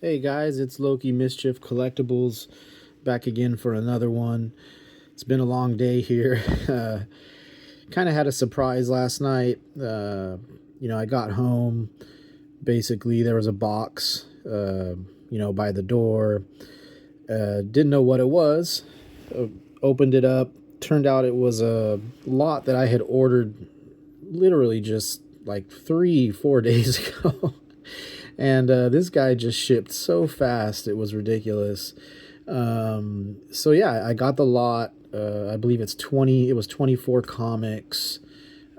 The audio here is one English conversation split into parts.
Hey guys, it's Loki Mischief Collectibles back again for another one. It's been a long day here. Kind of had a surprise last night. I got home. Basically, there was a box, by the door. Didn't know what it was. Uh, Opened it up. Turned out it was a lot that I had ordered literally just like 3, 4 days ago. And this guy just shipped so fast, it was ridiculous. So yeah, I got the lot. I believe it's 20. It was 24 comics.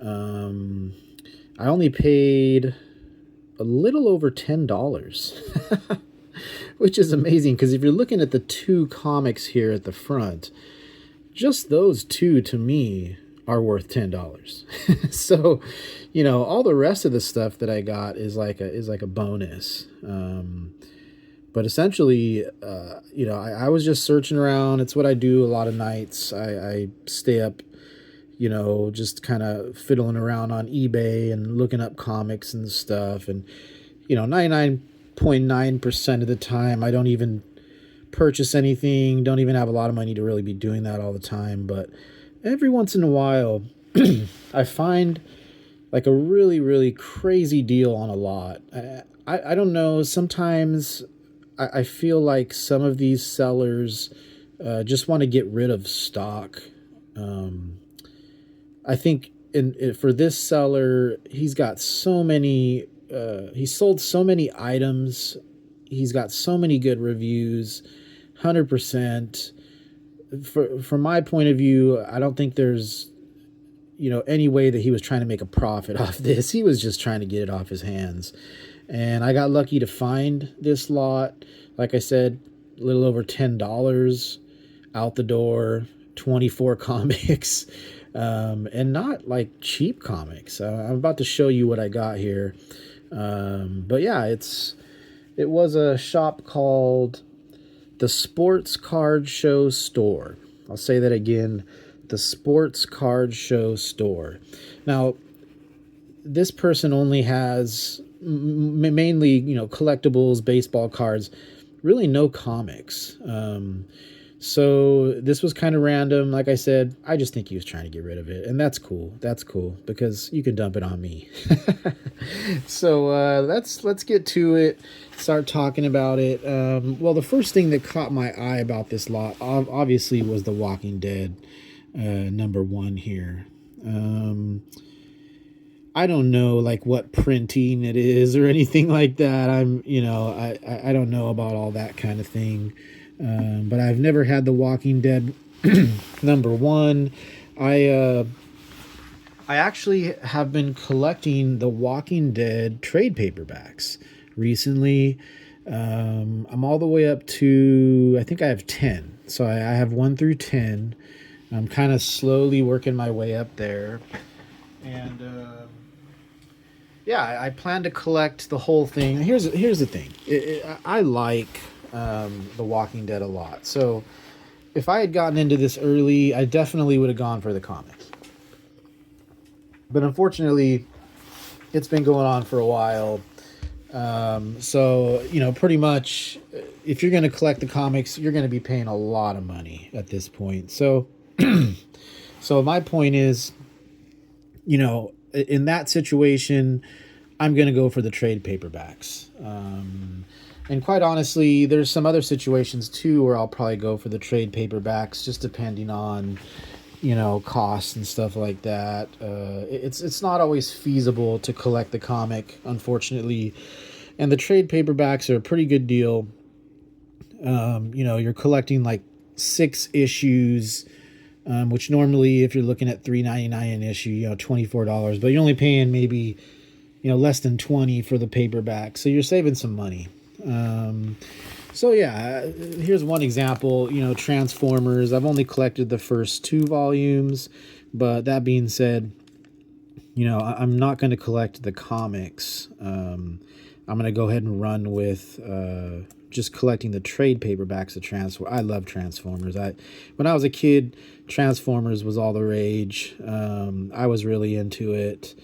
Um, I only paid a little over $10, which is amazing because if you're looking at the two comics here at the front, just those two to me are worth $10. So, all the rest of the stuff that I got is like a bonus. But essentially, I was just searching around. It's what I do a lot of nights. I stay up, just kind of fiddling around on eBay and looking up comics and stuff. And 99.9% of the time, I don't even purchase anything. Don't even have a lot of money to really be doing that all the time. But every once in a while, I find like a really, really crazy deal on a lot. I don't know. Sometimes I feel like some of these sellers just want to get rid of stock. I think for this seller, he's got so many. He sold so many items. He's got so many good reviews. 100%. From my point of view, I don't think there's any way that he was trying to make a profit off this. He was just trying to get it off his hands. And I got lucky to find this lot. Like I said, a little over $10 out the door, 24 comics, and not like cheap comics. I'm about to show you what I got here. But yeah, it was a shop called the Sports Card Show Store. I'll say that again, the Sports Card Show Store. Now, this person only has mainly, collectibles, baseball cards, really no comics. So this was kind of random. Like I said, I just think he was trying to get rid of it. And that's cool. That's cool because you can dump it on me. So let's get to it. Start talking about it. Well, the first thing that caught my eye about this lot obviously was The Walking Dead #1 here. I don't know like what printing it is or anything like that. I don't know about all that kind of thing. But I've never had The Walking Dead #1. I actually have been collecting The Walking Dead trade paperbacks recently. I'm all the way up to, I think I have 10. So I have 1 through 10. I'm kind of slowly working my way up there. And yeah, I plan to collect the whole thing. Here's the thing. I like The Walking Dead a lot. So if I had gotten into this early, I definitely would have gone for the comics. But unfortunately, it's been going on for a while. So, pretty much if you're going to collect the comics, you're going to be paying a lot of money at this point. So, so my point is, in that situation, I'm going to go for the trade paperbacks. And quite honestly, there's some other situations too where I'll probably go for the trade paperbacks, just depending on, costs and stuff like that. It's not always feasible to collect the comic, unfortunately. And the trade paperbacks are a pretty good deal. You're collecting like 6 issues, which normally, if you're looking at $3.99 an issue, $24, but you're only paying maybe, less than 20 for the paperback. So you're saving some money. So yeah, here's one example, Transformers. I've only collected the first 2 volumes, but that being said, I'm not going to collect the comics. I'm going to go ahead and run with, just collecting the trade paperbacks of Transformers. I love Transformers. When I was a kid, Transformers was all the rage. I was really into it,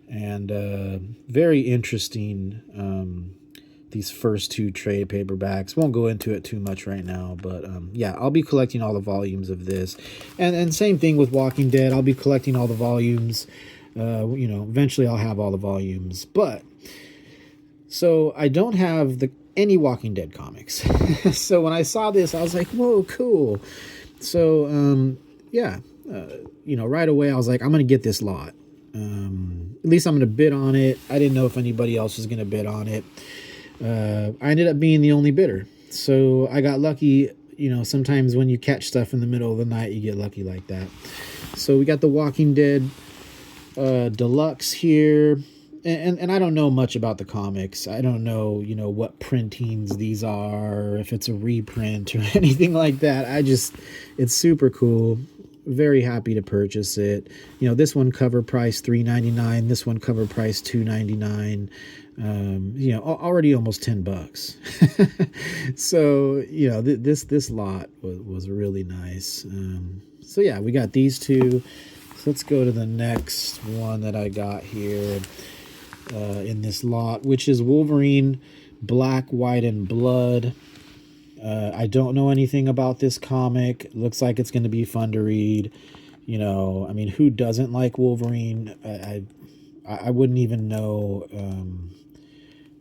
and very interesting these first two trade paperbacks. Won't go into it too much right now, but yeah, I'll be collecting all the volumes of this, and same thing with Walking Dead. I'll be collecting all the volumes. You know, eventually I'll have all the volumes, but so I don't have any Walking Dead comics. So when I saw this, I was like, whoa, cool. So yeah, you know, right away I was like, I'm gonna get this lot. At least I'm gonna bid on it. I didn't know if anybody else was gonna bid on it. I ended up being the only bidder, so I got lucky. You know, sometimes when you catch stuff in the middle of the night, you get lucky like that. So we got the Walking Dead deluxe here, and I don't know much about the comics. I don't know, you know, what printings these are, if it's a reprint or anything like that. It's super cool. Very happy to purchase it. You know, this one cover price $3.99. This one cover price $2.99. You know, already almost $10. So, you know, this lot was really nice. So yeah, we got these two. So let's go to the next one that I got here in this lot, which is Wolverine Black, White, and Blood. I don't know anything about this comic. It looks like it's going to be fun to read. You know, I mean, who doesn't like Wolverine? I wouldn't even know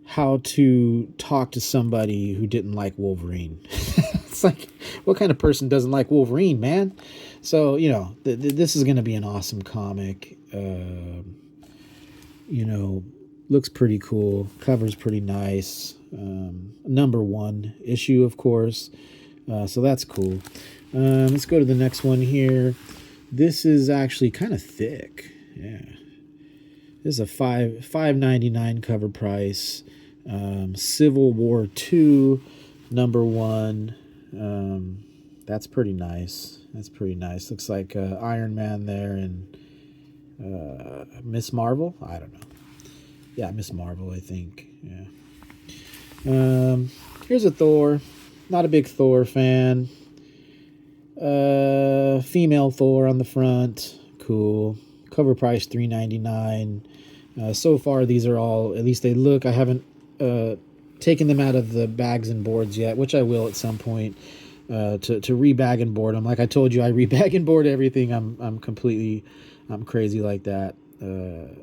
how to talk to somebody who didn't like Wolverine. It's like, what kind of person doesn't like Wolverine, man? So, you know, this is going to be an awesome comic. You know, looks pretty cool. Cover's pretty nice. #1 issue, of course. So that's cool. Let's go to the next one here. This is actually kind of thick. Yeah. This is a $5.99 cover price. Civil War II, #1. That's pretty nice. That's pretty nice. Looks like Iron Man there and Miss Marvel. I don't know. Yeah, Miss Marvel, I think. Yeah. Here's a Thor. Not a big Thor fan. Female Thor on the front. Cool. Cover price $3.99. So far, these are all, at least they look. I haven't taken them out of the bags and boards yet, which I will at some point. To rebag and board them. Like I told you, I rebag and board everything. I'm crazy like that.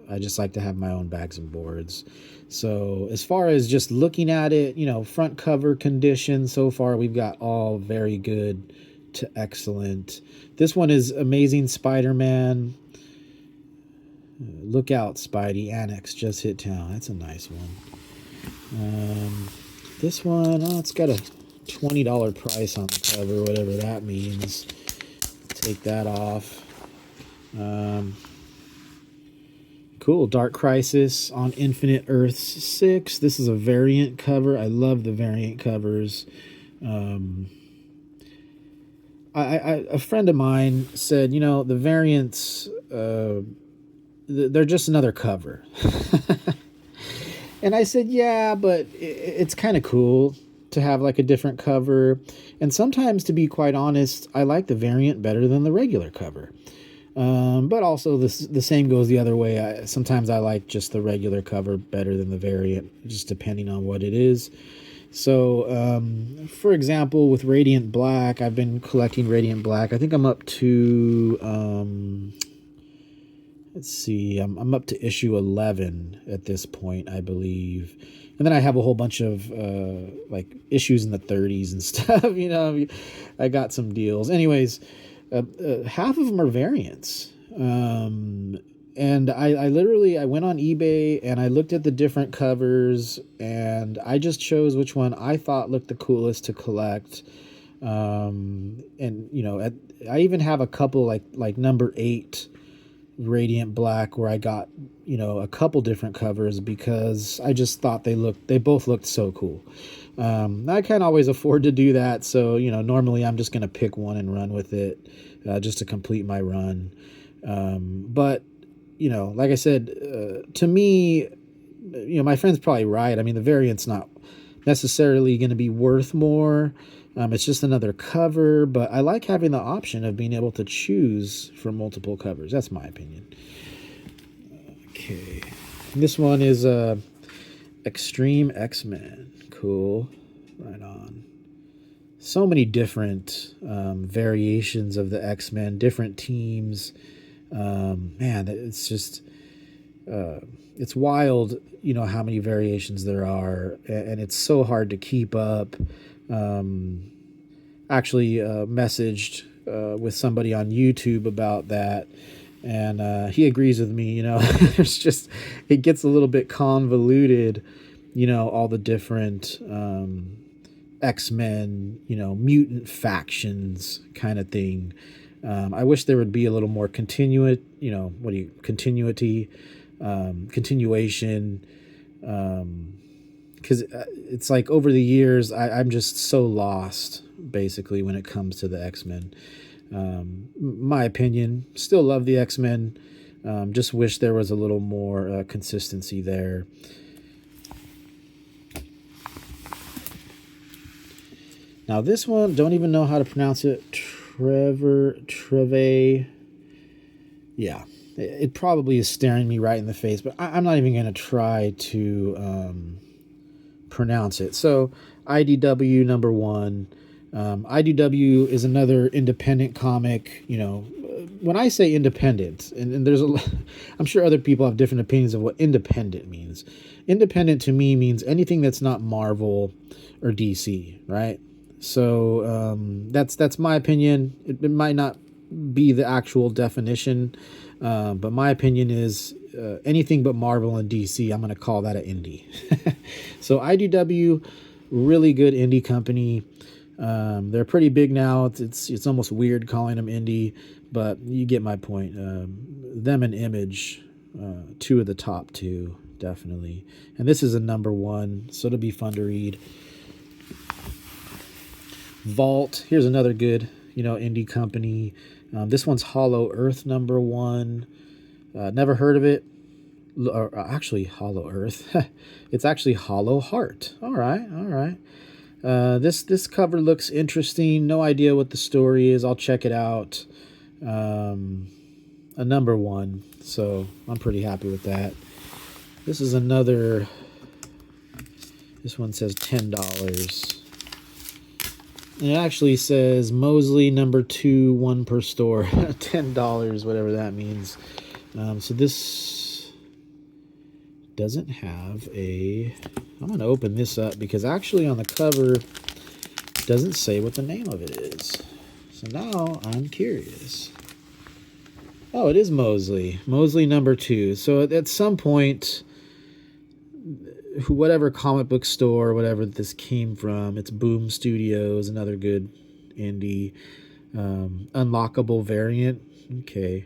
I just like to have my own bags and boards. So as far as just looking at it, you know, front cover condition, so far we've got all very good to excellent. This one is Amazing Spider-Man. Look out, Spidey. Annex just hit town. That's a nice one. This one, it's got a $20 price on the cover, whatever that means. Take that off. Cool. Dark Crisis on Infinite Earths 6. This is a variant cover. I love the variant covers. A friend of mine said, you know, the variants, they're just another cover. And I said, yeah, but it's kind of cool to have like a different cover. And sometimes, to be quite honest, I like the variant better than the regular cover. But also the same goes the other way. Sometimes I like just the regular cover better than the variant, just depending on what it is. So, for example, with Radiant Black, I've been collecting Radiant Black. I think I'm up to, let's see, I'm up to issue 11 at this point, I believe. And then I have a whole bunch of like issues in the 30s and stuff. You know, I got some deals. Anyways, half of them are variants. And I literally went on eBay and I looked at the different covers and I just chose which one I thought looked the coolest to collect. And you know, I even have a couple like #8 Radiant Black where I got, you know, a couple different covers because I just thought they both looked so cool. I can't always afford to do that, so, you know, normally I'm just going to pick one and run with it just to complete my run. But, you know, like I said, to me, you know, my friend's probably right. I mean, the variant's not necessarily going to be worth more. It's just another cover, but I like having the option of being able to choose from multiple covers. That's my opinion. Okay. This one is Extreme X-Men. cool. Right on. So many different variations of the X-Men, different teams. Man, it's just it's wild, how many variations there are, and it's so hard to keep up. Actually messaged with somebody on YouTube about that, and he agrees with me. There's just, it gets a little bit convoluted, all the different X-Men, mutant factions kind of thing. I wish there would be a little more continuity, continuation, because it's like over the years, I'm just so lost, basically, when it comes to the X-Men. My opinion, still love the X-Men, just wish there was a little more consistency there. Now this one, don't even know how to pronounce it. Treve. Yeah, it probably is staring me right in the face, but I'm not even going to try to pronounce it. So IDW number 1. IDW is another independent comic. When I say independent, and there's I'm sure other people have different opinions of what independent means. Independent to me means anything that's not Marvel or DC, right? So that's my opinion. It might not be the actual definition, but my opinion is anything but Marvel and DC, I'm going to call that an indie. So IDW, really good indie company. They're pretty big now. It's almost weird calling them indie, but you get my point. Them and Image, 2 of the top 2, definitely. And this is a number 1, so it'll be fun to read. Vault, here's another good, indie company. This one's Hollow Earth number 1. Never heard of it. Or actually, Hollow Earth. It's actually Hollow Heart. All right. This cover looks interesting. No idea what the story is. I'll check it out. A number 1, so I'm pretty happy with that. This is another. This one says $10. And it actually says Mosley number 2, 1 per store, $10, whatever that means. So this doesn't have a. I'm going to open this up because actually on the cover it doesn't say what the name of it is. So now I'm curious. Oh, it is Mosley. Mosley number 2. So at some point, whatever comic book store, whatever this came from, it's Boom Studios, another good indie. Unlockable variant. Okay.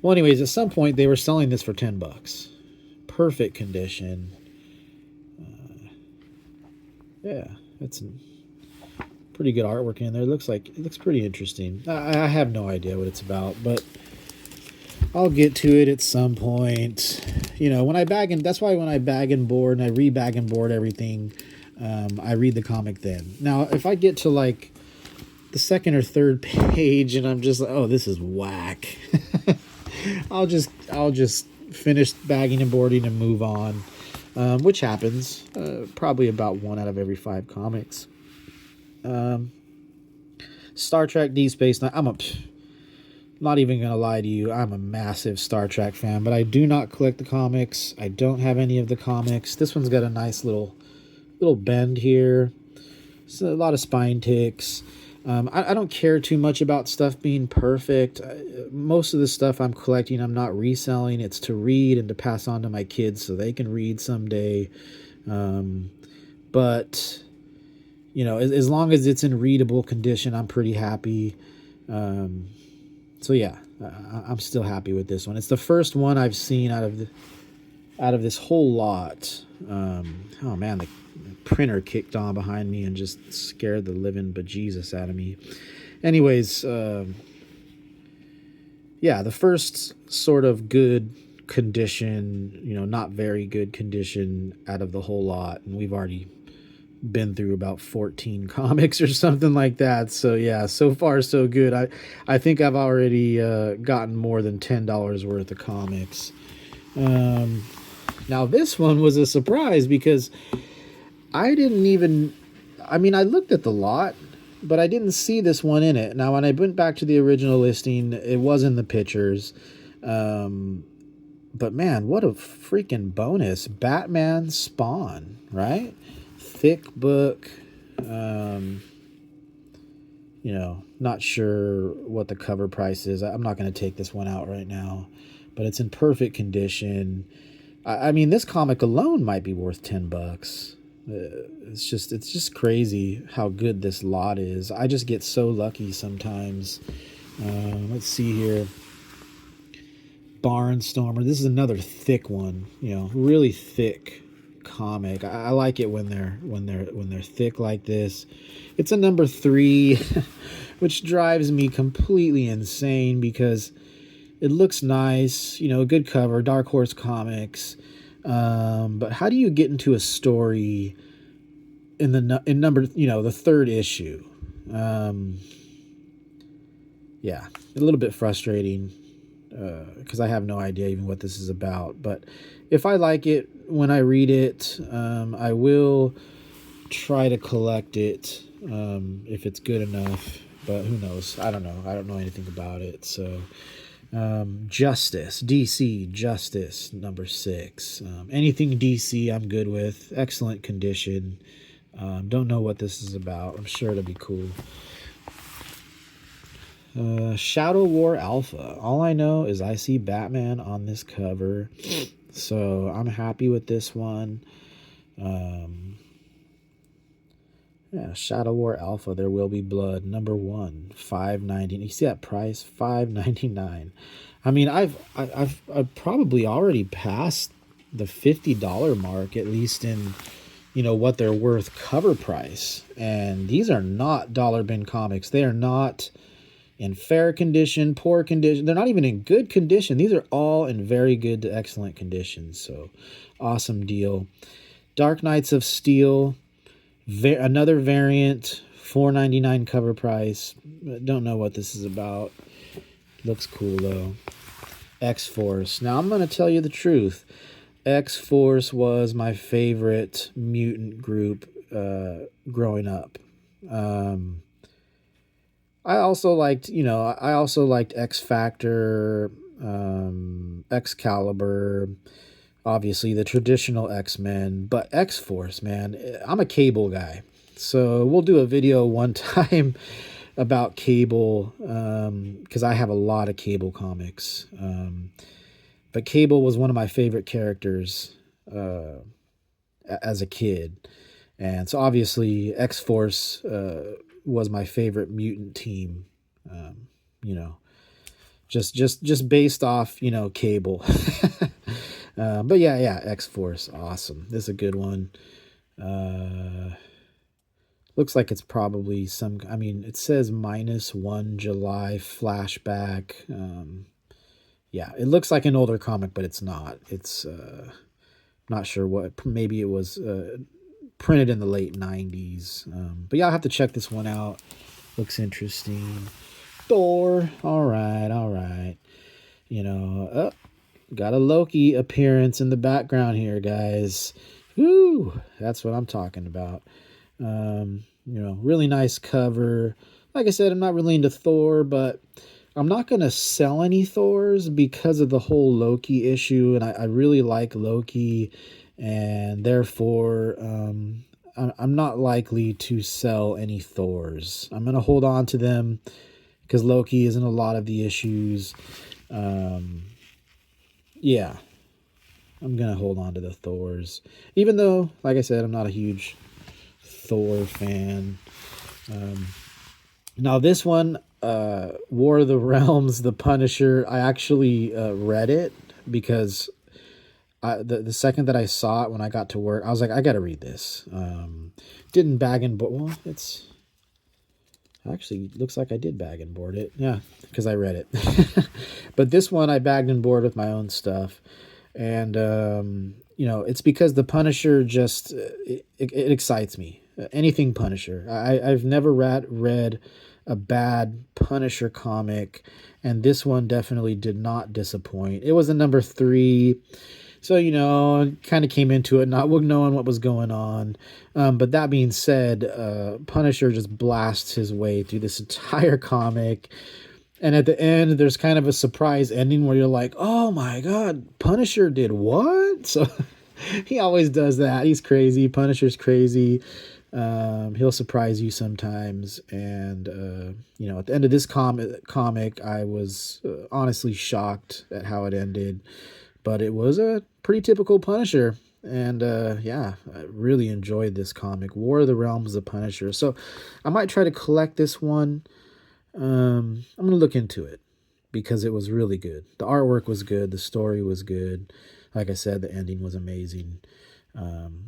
Well, anyways, at some point they were selling this for $10. Perfect condition. Yeah, that's pretty good artwork in there. It looks pretty interesting. I have no idea what it's about, but I'll get to it at some point. When I bag and that's why when I bag and board and I re-bag and board everything, I read the comic then. Now, if I get to like the second or third page and I'm just like, oh, this is whack, I'll just finish bagging and boarding and move on, which happens probably about 1 out of every 5 comics. Star Trek Deep Space Nine. Not even gonna lie to you, I'm a massive Star Trek fan, but I do not collect the comics. I don't have any of the comics. This one's got a nice little bend here. It's a lot of spine ticks. I don't care too much about stuff being perfect. Most of the stuff I'm collecting, I'm not reselling. It's to read and to pass on to my kids so they can read someday. But as long as it's in readable condition, I'm pretty happy. So yeah, I'm still happy with this one. It's the first one I've seen out of this whole lot. Oh man, the printer kicked on behind me and just scared the living bejesus out of me. Anyways, yeah, the first sort of good condition, not very good condition out of the whole lot, and we've already been through about 14 comics or something like that. So yeah, so far so good. I think I've already gotten more than $10 worth of comics. Now this one was a surprise because I didn't even, I mean, I looked at the lot, but I didn't see this one in it. Now, when I went back to the original listing, it was in the pictures. Um, but man, what a freaking bonus. Batman Spawn, right? Thick book. Um, not sure what the cover price is. I'm not going to take this one out right now, but it's in perfect condition. I mean, this comic alone might be worth $10. It's just crazy how good this lot is. I just get so lucky sometimes. Let's see here. Barnstormer. This is another thick one. Really thick comic. I like it when they're thick like this. It's a number 3, which drives me completely insane because it looks nice. A good cover, Dark Horse Comics. But how do you get into a story in number, the 3rd issue? Yeah, a little bit frustrating because I have no idea even what this is about. But if I like it when I read it, I will try to collect it if it's good enough. But who knows? I don't know. I don't know anything about it. So Justice, DC Justice, number 6. Anything DC I'm good with. Excellent condition. Don't know what this is about. I'm sure it'll be cool. Shadow War Alpha. All I know is I see Batman on this cover, so I'm happy with this one. Yeah, Shadow War Alpha. There Will Be Blood. Number 1, $5.99. You see that price? $5.99. I mean, I've probably already passed the $50 mark, at least in what they're worth cover price. And these are not dollar bin comics. They are not in fair condition, poor condition. They're not even in good condition. These are all in very good to excellent condition. So awesome deal. Dark Knights of Steel. Another variant, $4.99 cover price. Don't know what this is about. Looks cool though. X-Force. Now I'm going to tell you the truth. X-Force was my favorite mutant group growing up. I also liked X-Factor, Excalibur, obviously the traditional X-Men, but X-Force, man, I'm a Cable guy. So we'll do a video one time about Cable, because I have a lot of Cable comics. But Cable was one of my favorite characters as a kid. And so obviously X-Force was my favorite mutant team, just based off, Cable. But yeah, X-Force, awesome. This is a good one. Looks like it's probably it says -1 July flashback. Yeah, it looks like an older comic, but it's not. It's not sure what, maybe it was printed in the late 90s. But yeah, I'll have to check this one out. Looks interesting. Thor. All right. Got a Loki appearance in the background here, guys. Woo! That's what I'm talking about. Really nice cover. Like I said, I'm not really into Thor, but I'm not going to sell any Thors because of the whole Loki issue. And I really like Loki, and therefore I'm not likely to sell any Thors. I'm going to hold on to them because Loki is in a lot of the issues. Yeah, I'm going to hold on to the Thors. Even though, like I said, I'm not a huge Thor fan. Now this one, War of the Realms, The Punisher, I actually read it because the second that I saw it when I got to work, I was like, I got to read this. Didn't bag and board. Well, it's actually looks like I did bag and board it. Yeah, because I read it. But this one I bagged and board with my own stuff. And, it's because the Punisher just, it excites me. Anything Punisher. I've never read a bad Punisher comic, and this one definitely did not disappoint. It was a number 3. So, kind of came into it not knowing what was going on. But that being said, Punisher just blasts his way through this entire comic. And at the end, there's kind of a surprise ending where you're like, oh my God, Punisher did what? So he always does that. He's crazy. Punisher's crazy. He'll surprise you sometimes. And, at the end of this comic, I was honestly shocked at how it ended. But it was a pretty typical Punisher. And I really enjoyed this comic, War of the Realms of Punisher. So I might try to collect this one. I'm going to look into it because it was really good. The artwork was good. The story was good. Like I said, the ending was amazing.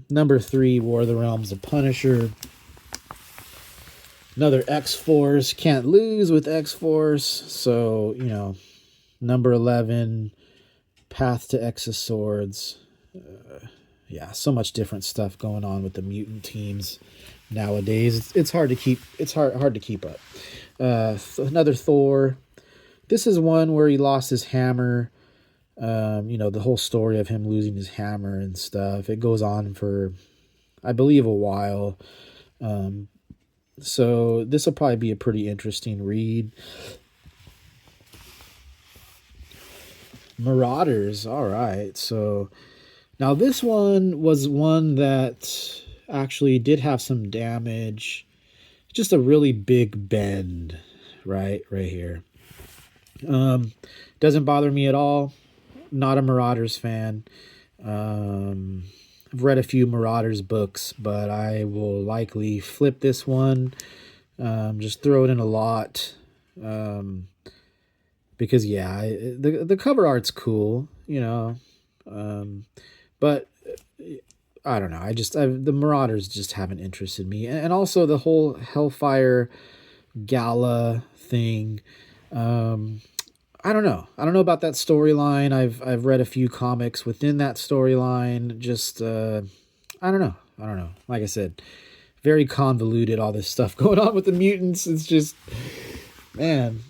Number 3, War of the Realms of Punisher. Another X-Force. Can't lose with X-Force. So, number 11, Path to Exoswords. So much different stuff going on with the mutant teams nowadays. It's hard to keep. It's hard to keep up. Another Thor. This is one where he lost his hammer. The whole story of him losing his hammer and stuff. It goes on for, I believe, a while. So this will probably be a pretty interesting read. Marauders. All right. So now this one was one that actually did have some damage. Just a really big bend, right here. Doesn't bother me at all. Not a Marauders fan. I've read a few Marauders books, but I will likely flip this one. Just throw it in a lot. Because the cover art's cool, but I don't know. The Marauders just haven't interested me, and also the whole Hellfire Gala thing. I don't know. I don't know about that storyline. I've read a few comics within that storyline. Just I don't know. Like I said, very convoluted. All this stuff going on with the mutants. It's just, man,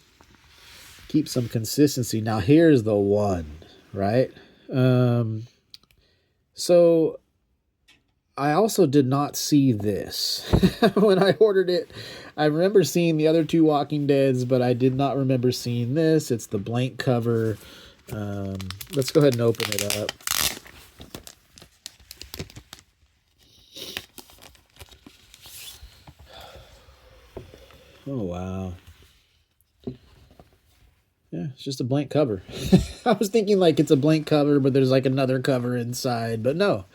keep some consistency. Now here's the one, right? So I also did not see this when I ordered it. I remember seeing the other 2 Walking Deads, but I did not remember seeing this. It's the blank cover. Let's go ahead and open it up. Oh, wow. Yeah, it's just a blank cover. I was thinking like it's a blank cover, but there's like another cover inside. But no,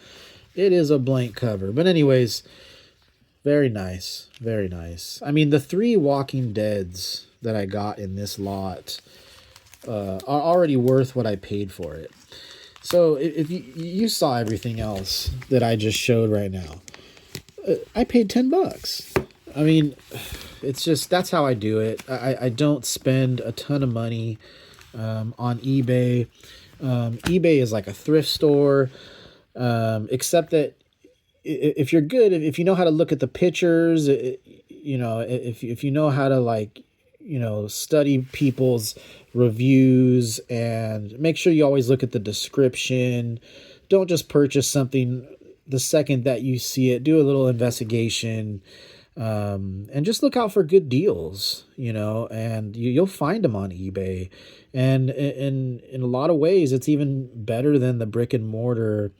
it is a blank cover. But anyways, very nice. Very nice. I mean, the 3 Walking Deads that I got in this lot are already worth what I paid for it. So if you saw everything else that I just showed right now, I paid $10. I mean, it's just, that's how I do it. I don't spend a ton of money on eBay. eBay is like a thrift store, except that if you're good, if you know how to look at the pictures, if you know how to study people's reviews and make sure you always look at the description. Don't just purchase something the second that you see it. Do a little investigation. And just look out for good deals, and you'll find them on eBay. And in a lot of ways, it's even better than the brick and mortar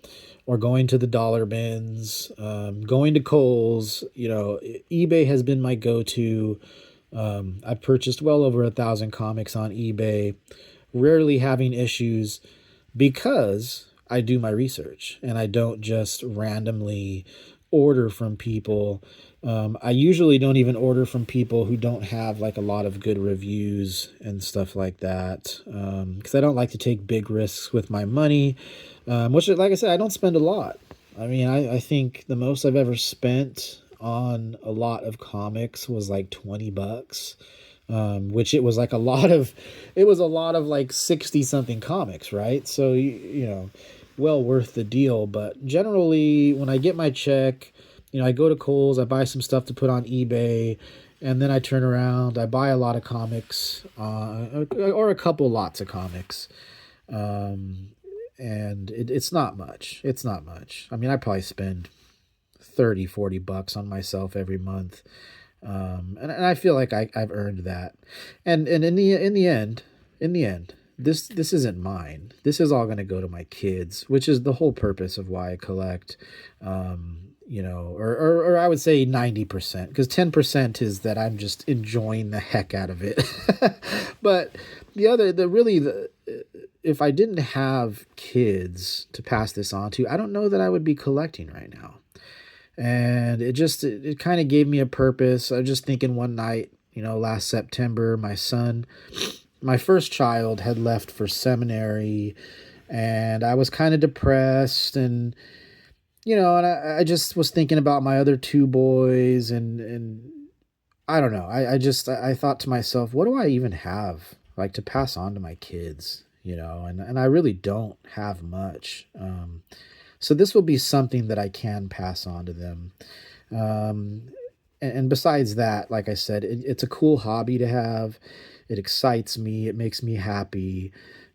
or going to the dollar bins, going to Kohl's. eBay has been my go-to. I've purchased well over 1,000 comics on eBay, rarely having issues because I do my research and I don't just randomly order from people. I usually don't even order from people who don't have like a lot of good reviews and stuff like that. Because I don't like to take big risks with my money, which, like I said, I don't spend a lot. I mean, I think the most I've ever spent on a lot of comics was like $20, which it was a lot of like 60 something comics, right? So, well worth the deal. But generally when I get my check, I go to Kohl's, I buy some stuff to put on eBay, and then I turn around, I buy a lot of comics, or a couple lots of comics. and it's not much. It's not much. I mean, I probably spend 30, 40 bucks on myself every month. And I feel like I've earned that. And in the end, this isn't mine. This is all going to go to my kids, which is the whole purpose of why I collect. Or I would say 90%, because 10% is that I'm just enjoying the heck out of it. But if I didn't have kids to pass this on to, I don't know that I would be collecting right now. And it kind of gave me a purpose. I was just thinking one night, last September, my first child had left for seminary, and I was kind of depressed, and I just was thinking about my other two boys, and I don't know. I thought to myself, what do I even have like to pass on to my kids? And I really don't have much. So this will be something that I can pass on to them. And besides that, like I said, it's a cool hobby to have. It excites me. It makes me happy.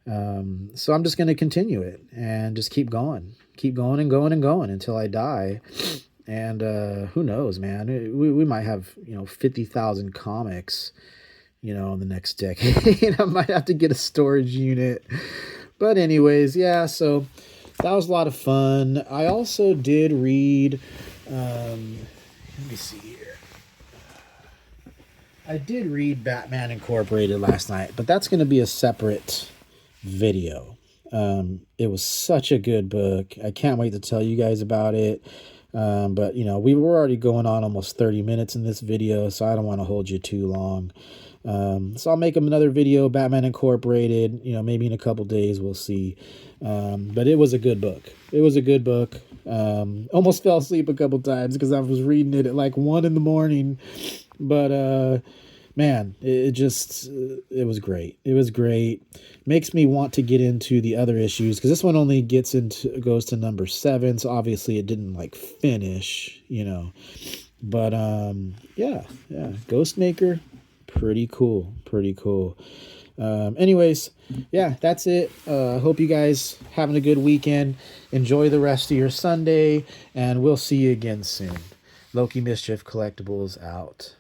So I'm just going to continue it and just keep going and going and going until I die. And who knows, man? We might have 50,000 comics, in the next decade. I might have to get a storage unit. But anyways, yeah. So that was a lot of fun. I also did read. Let me see here. I did read Batman Incorporated last night, but that's going to be a separate video. It was such a good book. I can't wait to tell you guys about it. But we were already going on almost 30 minutes in this video, so I don't want to hold you too long. So I'll make another video, Batman Incorporated, maybe in a couple days, we'll see. But it was a good book. It was a good book. Almost fell asleep a couple times because I was reading it at like 1 a.m. But, man, it was great. It was great. Makes me want to get into the other issues, because this one only goes to number 7. So obviously it didn't like finish, but, yeah. Ghostmaker, pretty cool. Anyways, yeah, that's it. Hope you guys having a good weekend. Enjoy the rest of your Sunday, and we'll see you again soon. Loki Mischief Collectibles out.